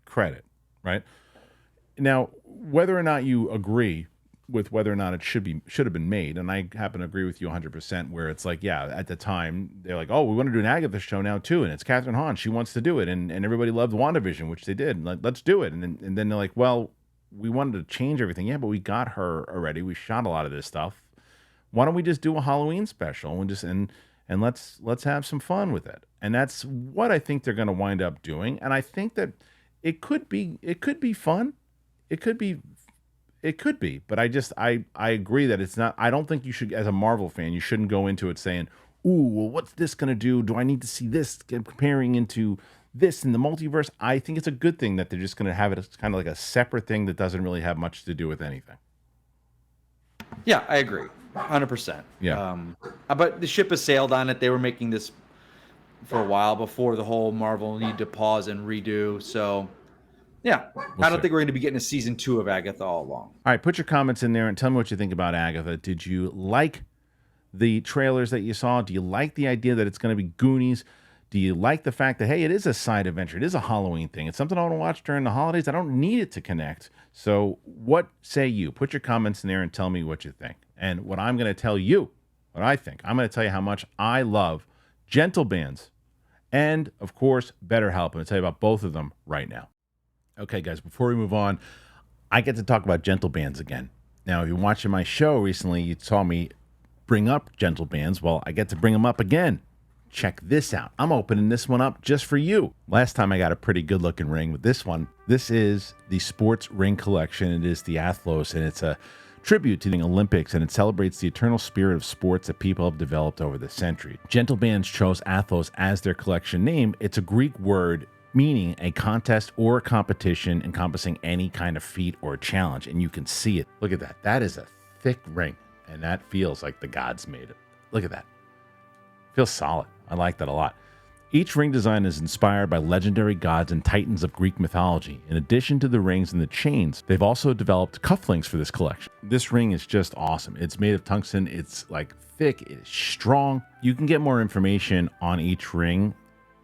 credit, right? Now, whether or not you agree with whether or not it should have been made, and I happen to agree with you 100%, where it's like, yeah, at the time they're like, oh, we want to do an Agatha show now too, and it's Catherine Hahn, she wants to do it, and everybody loved WandaVision, which they did, and let's do it, and then they're like, well, we wanted to change everything, yeah, but we got her already, we shot a lot of this stuff. Why don't we just do a Halloween special and let's have some fun with it? And that's what I think they're going to wind up doing. And I think that it could be fun. It could be, but I agree that it's not. I don't think you should, as a Marvel fan, you shouldn't go into it saying, "Ooh, well, what's this going to do? Do I need to see this comparing into this in the multiverse?" I think it's a good thing that they're just going to have it as kind of like a separate thing that doesn't really have much to do with anything. Yeah, I agree. 100%. Yeah. But the ship has sailed on it. They were making this for a while before the whole Marvel need to pause and redo. So, yeah, I don't think we're going to be getting a season 2 of Agatha all along. All right, put your comments in there and tell me what you think about Agatha. Did you like the trailers that you saw? Do you like the idea that it's going to be Goonies? Do you like the fact that, hey, it is a side adventure? It is a Halloween thing. It's something I want to watch during the holidays. I don't need it to connect. So what say you? Put your comments in there and tell me what you think. And what I'm going to tell you, what I think, I'm going to tell you how much I love Gentle Bands and, of course, BetterHelp. I'm going to tell you about both of them right now. Okay, guys, before we move on, I get to talk about Gentle Bands again. Now, if you're watching my show recently, you saw me bring up Gentle Bands. Well, I get to bring them up again. Check this out. I'm opening this one up just for you. Last time I got a pretty good looking ring with this one. This is the sports ring collection. It is the Athlos, and it's a tribute to the Olympics, and it celebrates the eternal spirit of sports that people have developed over the century. Gentle Bands chose Athlos as their collection name. It's a Greek word meaning a contest or a competition encompassing any kind of feat or challenge, and you can see it. Look at that. That is a thick ring, and that feels like the gods made it. Look at that. Feels solid. I like that a lot. Each ring design is inspired by legendary gods and titans of Greek mythology. In addition to the rings and the chains, they've also developed cufflinks for this collection. This ring is just awesome. It's made of tungsten. It's like thick. It's strong. You can get more information on each ring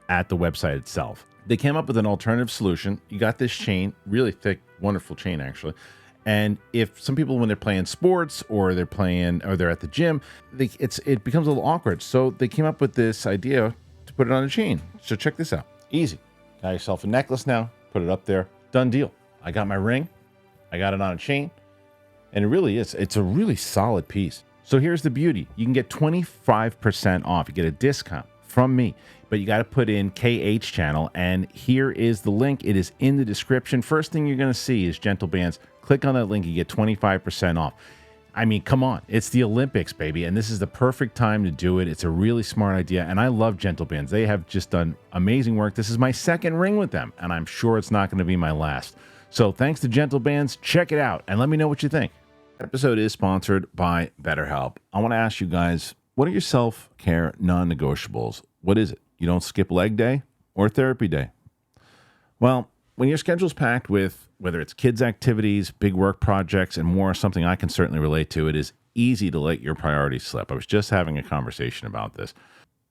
at the website itself. They came up with an alternative solution. You got this chain, really thick, wonderful chain actually. And if some people, when they're playing sports or they're at the gym, it becomes a little awkward. So they came up with this idea to put it on a chain. So check this out. Easy. Got yourself a necklace now. Put it up there. Done deal. I got my ring. I got it on a chain. And it really is. It's a really solid piece. So here's the beauty. You can get 25% off. You get a discount from me. But you got to put in KH channel. And here is the link. It is in the description. First thing you're going to see is Gentle Bands. Click on that link, you get 25% off. I mean, come on. It's the Olympics, baby, and this is the perfect time to do it. It's a really smart idea, and I love Gentle Bands. They have just done amazing work. This is my second ring with them, and I'm sure it's not going to be my last. So thanks to Gentle Bands. Check it out, and let me know what you think. This episode is sponsored by BetterHelp. I want to ask you guys, what are your self-care non-negotiables? What is it? You don't skip leg day or therapy day? Well, when your schedule's packed with whether it's kids' activities, big work projects, and more, something I can certainly relate to, it is easy to let your priorities slip. I was just having a conversation about this.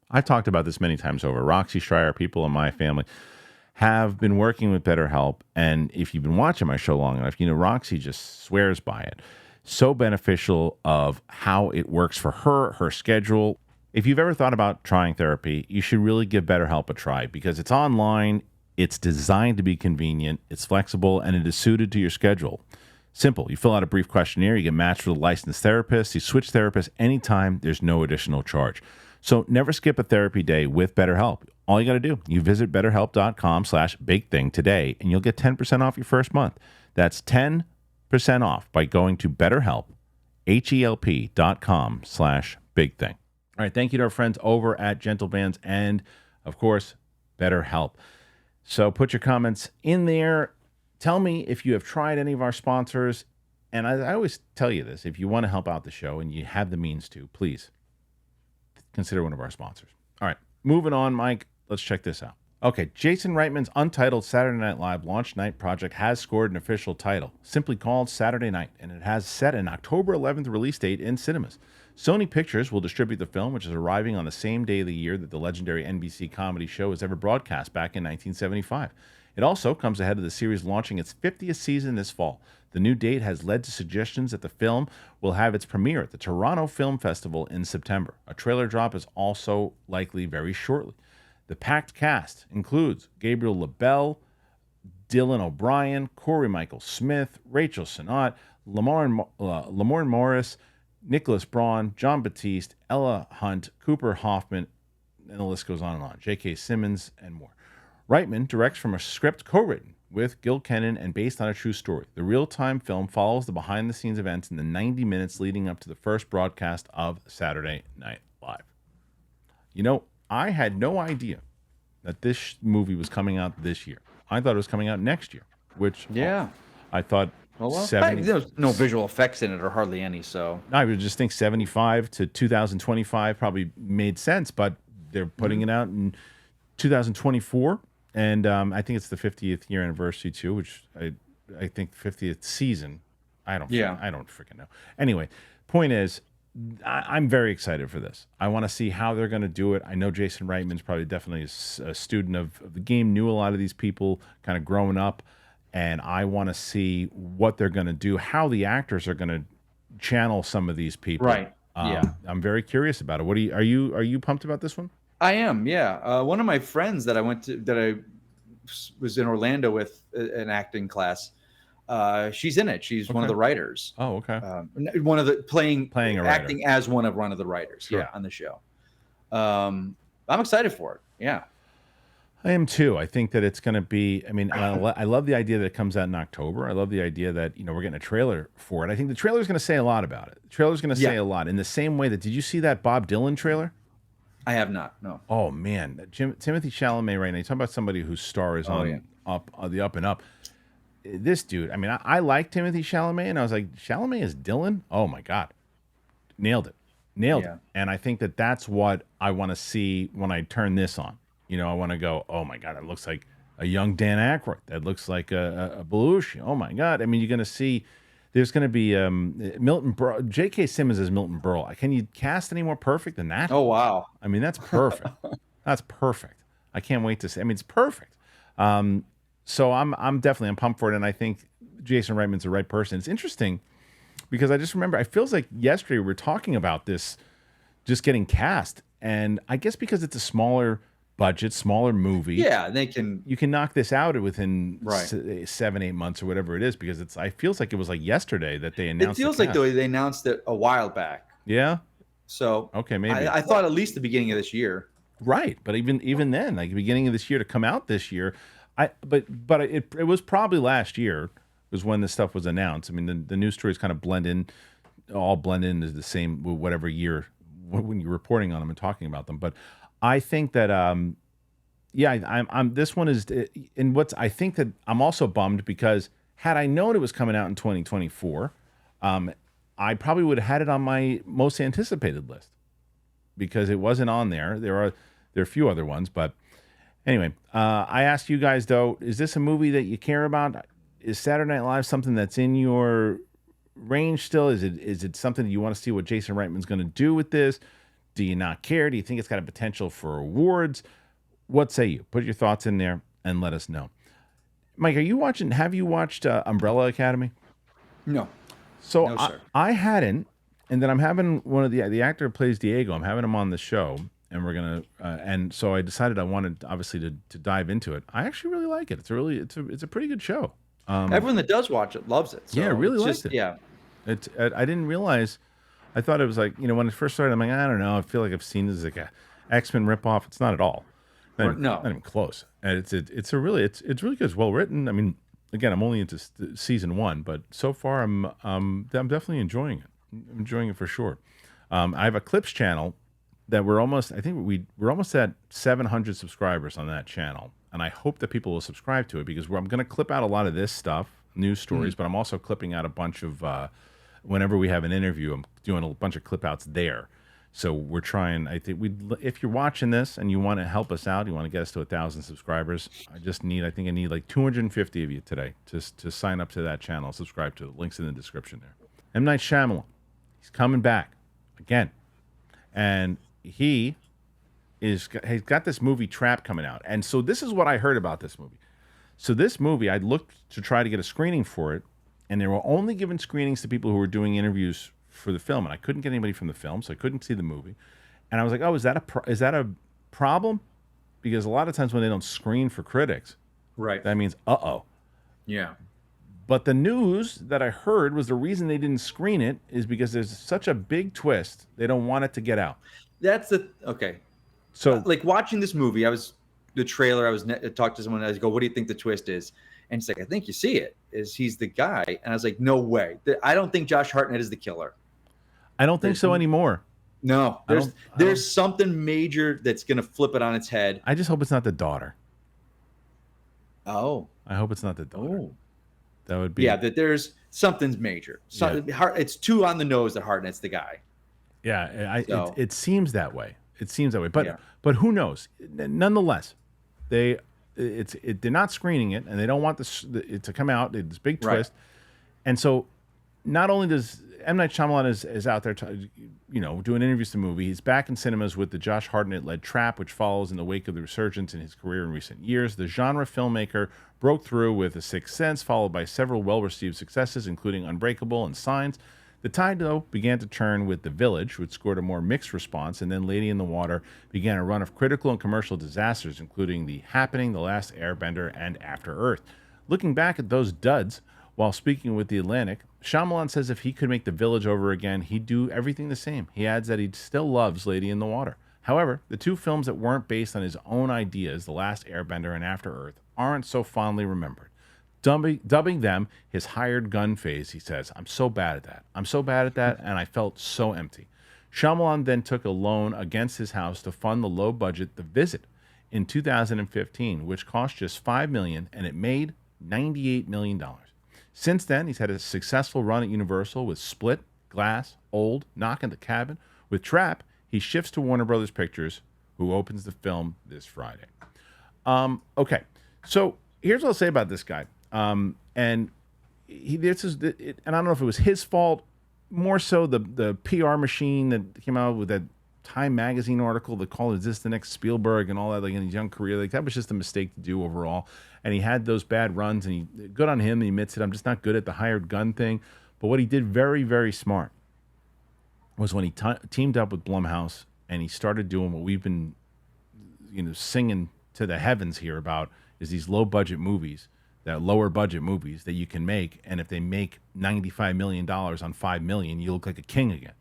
I've talked about this many times over. Roxy Schreier, people in my family, have been working with BetterHelp, and if you've been watching my show long enough, Roxy just swears by it. So beneficial of how it works for her schedule. If you've ever thought about trying therapy, you should really give BetterHelp a try because it's online, it's designed to be convenient, it's flexible, and it is suited to your schedule. Simple. You fill out a brief questionnaire, you get matched with a licensed therapist, you switch therapists anytime, there's no additional charge. So never skip a therapy day with BetterHelp. All you got to do, you visit betterhelp.com/bigthing today, and you'll get 10% off your first month. That's 10% off by going to BetterHelp, HELP.com/bigthing. All right, thank you to our friends over at Gentle Bands and, of course, BetterHelp. So put your comments in there. Tell me if you have tried any of our sponsors. And I always tell you this, if you want to help out the show and you have the means to, please consider one of our sponsors. All right, moving on, Mike. Let's check this out. Okay, Jason Reitman's untitled Saturday Night Live launch night project has scored an official title, simply called Saturday Night, and it has set an October 11th release date in cinemas. Sony Pictures will distribute the film, which is arriving on the same day of the year that the legendary NBC comedy show was ever broadcast back in 1975. It also comes ahead of the series launching its 50th season this fall. The new date has led to suggestions that the film will have its premiere at the Toronto Film Festival in September. A trailer drop is also likely very shortly. The packed cast includes Gabriel LaBelle, Dylan O'Brien, Corey Michael Smith, Rachel Sennott, Lamorne Morris, Nicholas Braun, John Batiste, Ella Hunt, Cooper Hoffman, and the list goes on and on. J.K. Simmons, and more. Reitman directs from a script co-written with Gil Kennan and based on a true story. The real-time film follows the behind-the-scenes events in the 90 minutes leading up to the first broadcast of Saturday Night Live. You know, I had no idea that this movie was coming out this year. I thought it was coming out next year, which I thought 70. There's no visual effects in it or hardly any, so. I would just think 75 to 2025 probably made sense, but they're putting it out in 2024, and I think it's the 50th year anniversary too, which I think 50th season. I don't freaking know. Anyway, point is, I'm very excited for this. I want to see how they're going to do it. I know Jason Reitman's probably definitely a student of the game, knew a lot of these people kind of growing up, and I want to see what they're going to do, how the actors are going to channel some of these people. Right. I'm very curious about it. What are you pumped about this one? I am. Yeah. One of my friends that I was in Orlando with an acting class. She's in it. She's one of the writers. Oh, okay. One of the playing acting as one of the writers. Sure. Yeah, on the show. I'm excited for it. Yeah. I am too. I think that it's going to be. I mean, I love the idea that it comes out in October. I love the idea that we're getting a trailer for it. I think the trailer is going to say a lot about it. The trailer is going to say a lot in the same way that. Did you see that Bob Dylan trailer? I have not. No. Oh man, Timothy Chalamet right now. You talk about somebody whose star is on the up and up. This dude. I mean, I like Timothy Chalamet, and I was like, Chalamet is Dylan. Oh my god, nailed it. And I think that that's what I want to see when I turn this on. I want to go, oh my God, it looks like a young Dan Aykroyd. That looks like a Belushi. Oh my God. I mean, you're going to see, there's going to be Milton Berle. J.K. Simmons as Milton Berle. Can you cast any more perfect than that? Oh, wow. I mean, that's perfect. That's perfect. I can't wait to see. I mean, it's perfect. So I'm pumped for it. And I think Jason Reitman's the right person. It's interesting because I just remember, it feels like yesterday we were talking about this just getting cast. And I guess because it's a smaller budget, smaller movie. Yeah, you can knock this out within 7-8 months or whatever it is, because it feels like it was like yesterday that they announced. It feels like they announced it a while back. Yeah. So okay, maybe I thought at least the beginning of this year. Right, but even then, like the beginning of this year to come out this year, but it was probably last year was when this stuff was announced. I mean, the news stories kind of blend into the same whatever year when you're reporting on them and talking about them, but. I think that, I'm this one is, and I think that I'm also bummed because had I known it was coming out in 2024, I probably would have had it on my most anticipated list because it wasn't on there. There are a few other ones, but anyway, I asked you guys though, is this a movie that you care about? Is Saturday Night Live something that's in your range still? Is it something that you want to see what Jason Reitman's going to do with this? Do you not care? Do you think it's got a potential for awards? What say you? Put your thoughts in there and let us know. Mike, have you watched Umbrella Academy? No. So no, sir. I hadn't, And then I'm having one of the actor who plays Diego. I'm having him on the show, and we're gonna. And so I decided I wanted obviously to dive into it. I actually really like it. It's a pretty good show. Everyone that does watch it loves it. So Yeah, I really it's liked just it. yeah. I didn't realize. I thought it was like, when it first started, I'm like, I don't know. I feel like I've seen this as like a X-Men ripoff. It's not at all. No. Not even close. And it's really good. It's well written. I mean, again, I'm only into season 1, but so far I'm definitely enjoying it. I'm enjoying it for sure. I have a clips channel that we're almost at 700 subscribers on that channel, and I hope that people will subscribe to it because I'm going to clip out a lot of this stuff, news stories, but I'm also clipping out a bunch of whenever we have an interview, I'm doing a bunch of clip outs there. So we're trying. I think if you're watching this and you want to help us out, you want to get us to 1,000 subscribers. I need like 250 of you today to sign up to that channel, subscribe to it. Links in the description there. M. Night Shyamalan, he's coming back again, and he's got this movie Trap coming out. And so this is what I heard about this movie. So this movie, I looked to try to get a screening for it, and they were only giving screenings to people who were doing interviews for the film, and I couldn't get anybody from the film, so I couldn't see the movie. And I was like, oh, is that a problem? Because a lot of times when they don't screen for critics, Right. that means Yeah. But the news that I heard was the reason they didn't screen it is because there's such a big twist, they don't want it to get out. That's okay. So like watching this movie, the trailer. I talked to someone. I go, "What do you think the twist is?" And he's like, "I think you see it. Is he's the guy?" And I was like, "No way. I don't think Josh Hartnett is the killer. I don't think so anymore. No, there's something major that's gonna flip it on its head. I just hope it's not the daughter. Oh, I hope it's not the daughter. oh, That would be that there's something's major. It's too on the nose that Hartnett's the guy. Yeah, So- it seems that way. It seems that way, but Yeah. but who knows? Nonetheless, they're not screening it, and they don't want it to come out. This big twist, and so not only does M. Night Shyamalan is out there, doing interviews to the movie. He's back in cinemas with the Josh Hartnett-led Trap, which follows in the wake of the resurgence in his career in recent years. The genre filmmaker broke through with The Sixth Sense, followed by several well-received successes, including Unbreakable and Signs. The tide, though, began to turn with The Village, which scored a more mixed response, and then Lady in the Water began a run of critical and commercial disasters, including The Happening, The Last Airbender, and After Earth. Looking back at those duds, while speaking with The Atlantic, Shyamalan says if he could make The Village over again, he'd do everything the same. He adds that he still loves Lady in the Water. However, the two films that weren't based on his own ideas, The Last Airbender and After Earth, aren't so fondly remembered. Dubbing them his hired gun phase, he says, I'm so bad at that, and I felt so empty. Shyamalan then took a loan against his house to fund the low-budget The Visit in 2015, which cost just $5 million, and it made $98 million. Since then, he's had a successful run at Universal with Split, Glass, Old, Knock at the Cabin. With Trap, he shifts to Warner Brothers Pictures, who opens the film this Friday. Okay, so here's what I'll say about this guy. And and I don't know if it was his fault, more so the PR machine that came out with that Time Magazine article that called, is this the next Spielberg and all that, like in his young career. Like that was just a mistake to do overall. And he had those bad runs, and good on him. He admits it. I'm just not good at the hired gun thing. But what he did very, very smart was when he teamed up with Blumhouse and he started doing what we've been, singing to the heavens here about, is these lower budget movies that you can make. And if they make $95 million on $5 million, you look like a king again.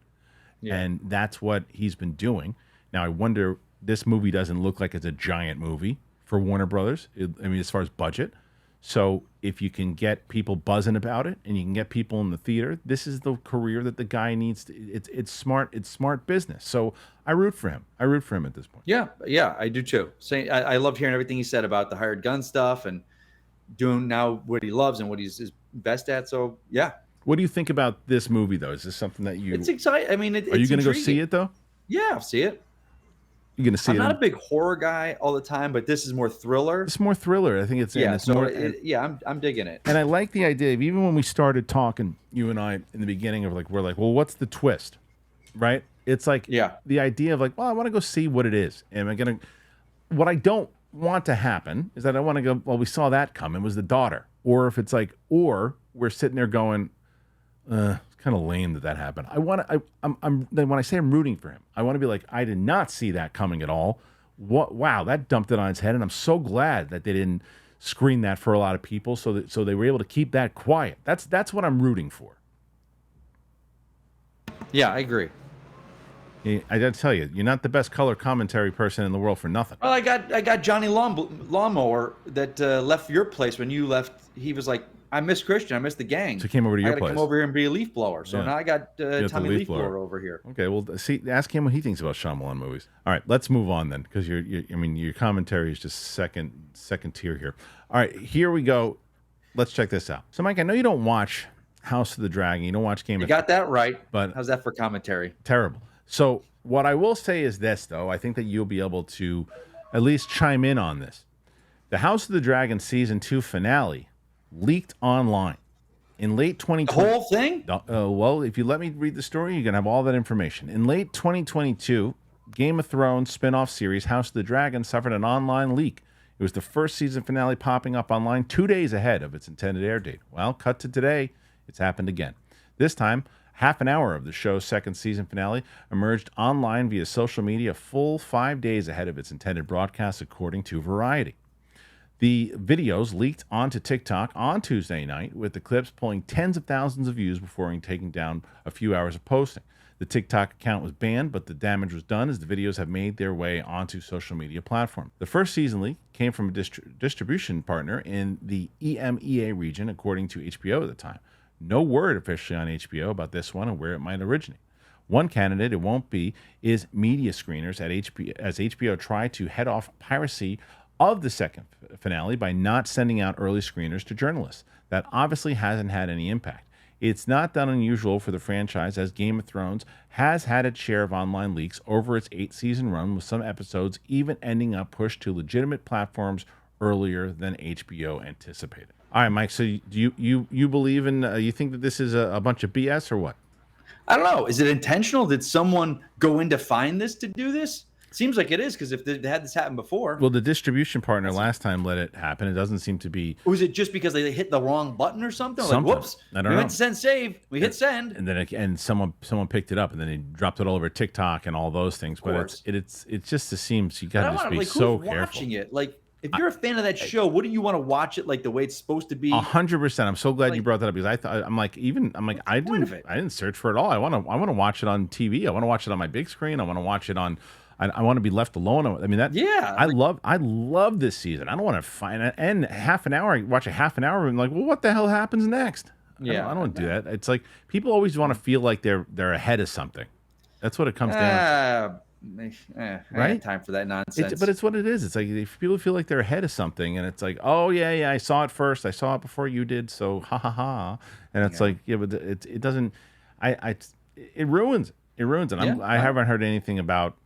Yeah. And that's what he's been doing. Now, I wonder, this movie doesn't look like it's a giant movie for Warner Brothers. As far as budget. So if you can get people buzzing about it and you can get people in the theater, this is the career that the guy needs. It's smart. It's smart business. So I root for him. At this point. Yeah, I do too. I loved hearing everything he said about the hired gun stuff and doing now what he loves and what he's best at. So yeah. What do you think about this movie, though? Is this something that you? It's exciting. I mean, are you going to go see it though? Yeah, I'll see it. You're going to see it. I'm not a big horror guy all the time, but this is more thriller. It's more thriller. I think it's I'm digging it. And I like the idea of, even when we started talking, you and I, in the beginning, of like, we're like, well, what's the twist, right? It's like, the idea of like, well, I want to go see what it is. Am I going to? What I don't want to happen is that I want to go, well, we saw that coming, was the daughter, or if it's like, or we're sitting there going, kind kind of lame that happened. Then when I say I'm rooting for him, I want to be like, I did not see that coming at all. What? Wow, that dumped it on his head, and I'm so glad that they didn't screen that for a lot of people, so they were able to keep that quiet. That's what I'm rooting for. Yeah, I agree. I got to tell you, you're not the best color commentary person in the world for nothing. Well, I got Johnny Lawnmower that left your place when you left. He was like, I miss Kristian. I miss the gang. So he came over to your place. I got to come over here and be a leaf blower. So now I got Tommy Leaf blower over here. Okay, well, see, ask him what he thinks about Shyamalan movies. All right, let's move on then, because your commentary is just second tier here. All right, here we go. Let's check this out. So, Mike, I know you don't watch House of the Dragon. You don't watch Game of Thrones. You got that right. But how's that for commentary? Terrible. So what I will say is this, though. I think that you'll be able to at least chime in on this. The House of the Dragon Season 2 finale leaked online in late 2020. The whole thing? Well, if you let me read the story, you're going to have all that information. In late 2022, Game of Thrones spin-off series House of the Dragon suffered an online leak. It was the first season finale popping up online 2 days ahead of its intended air date. Well, cut to today, it's happened again. This time, half an hour of the show's second season finale emerged online via social media a full 5 days ahead of its intended broadcast, according to Variety. The videos leaked onto TikTok on Tuesday night, with the clips pulling tens of thousands of views before taking down a few hours of posting. The TikTok account was banned, but the damage was done as the videos have made their way onto social media platforms. The first season leak came from a distribution partner in the EMEA region, according to HBO at the time. No word officially on HBO about this one and where it might originate. One candidate it won't be is media screeners at HBO, as HBO tried to head off piracy of the second finale by not sending out early screeners to journalists. That obviously hasn't had any impact. It's not that unusual for the franchise, as Game of Thrones has had its share of online leaks over its 8-season run, with some episodes even ending up pushed to legitimate platforms earlier than HBO anticipated. All right, Mike, so you believe in, you think that this is a bunch of BS or what? I don't know. Is it intentional? Did someone go in to find this to do this? Seems like it is, because if they had this happen before. Well, the distribution partner last time let it happen. It doesn't seem to be. Was it just because they hit the wrong button or something? Something. Like, whoops, I don't know. We went to send save. We hit send. And then someone picked it up, and then they dropped it all over TikTok and all those things. But it just seems you got to just be so careful. Watching it, like, if you're a fan of that show, wouldn't you want to watch it like the way it's supposed to be? 100%. I'm so glad you brought that up, because I didn't search for it all. I want to watch it on TV. I want to watch it on my big screen. I want to watch it on. I want to be left alone. I mean that. Yeah. I love this season. I don't want to find it. And half an hour. I watch a half an hour and like, well, what the hell happens next? Yeah. I don't do that. It's like people always want to feel like they're ahead of something. That's what it comes down to. I have time for that nonsense. But it's what it is. It's like if people feel like they're ahead of something, and it's like, oh yeah, I saw it first. I saw it before you did. So ha ha ha. And it's like, yeah, but it doesn't. It ruins. It ruins it. I haven't heard anything about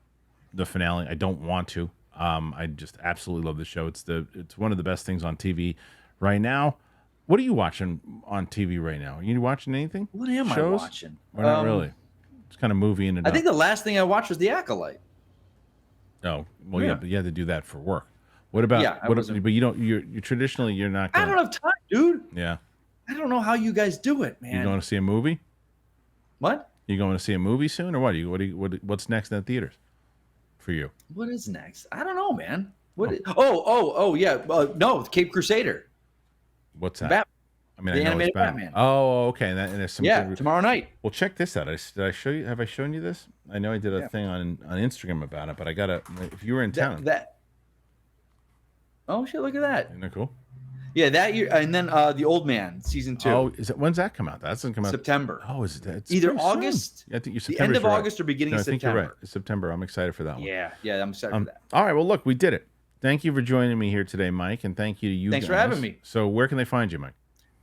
the finale. I don't want to. I just absolutely love the show. It's one of the best things on TV right now. What are you watching on TV right now? Are you watching anything? What am I watching? Or not really? It's kind of movie in and I think the last thing I watched was The Acolyte. Oh, well, yeah, but you had to do that for work. What about? But you don't. You're traditionally you're not. I don't have time, dude. Yeah. I don't know how you guys do it, man. You going to see a movie? What? You going to see a movie soon, or what? What's next in the theaters for you? What is next? I don't know, man. Yeah. No, Cape Crusader. What's that? I mean, the I know animated it's Batman. Batman. Oh, okay. And there's some tomorrow night. Well, check this out. Did I show you? Have I shown you this? I know I did a thing on Instagram about it, but I gotta. If you were in town. Oh shit! Look at that. Isn't that cool? Yeah, that year, and then The Old Man season 2. Oh, when's that come out? That doesn't come out September. Oh, is that? It's either August? I think you're the end of August or beginning of September. I think you're right. It's September. I'm excited for that one. Yeah, I'm excited for that. All right. Well, look, we did it. Thank you for joining me here today, Mike, and thank you to you. Thanks for having me. So, where can they find you, Mike?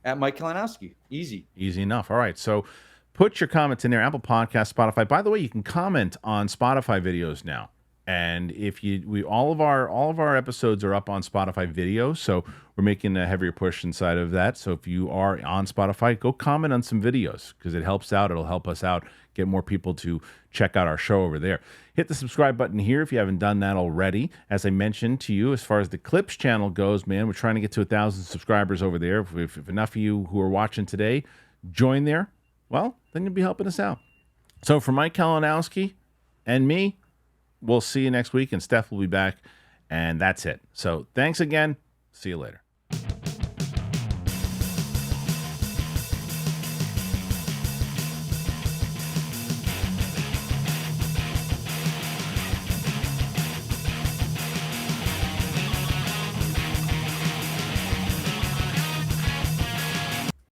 At Mike Kalinowski. Easy Enough. All right. So, put your comments in there. Apple Podcast, Spotify. By the way, you can comment on Spotify videos now. And if all of our episodes are up on Spotify video, so we're making a heavier push inside of that. So if you are on Spotify, go comment on some videos, because it helps out. It'll help us out, get more people to check out our show over there. Hit the subscribe button here if you haven't done that already. As I mentioned to you, as far as the Clips channel goes, man, we're trying to get to 1,000 subscribers over there. If enough of you who are watching today join there, well, then you'll be helping us out. So for Mike Kalinowski and me, we'll see you next week, and Steph will be back, and that's it. So thanks again. See you later.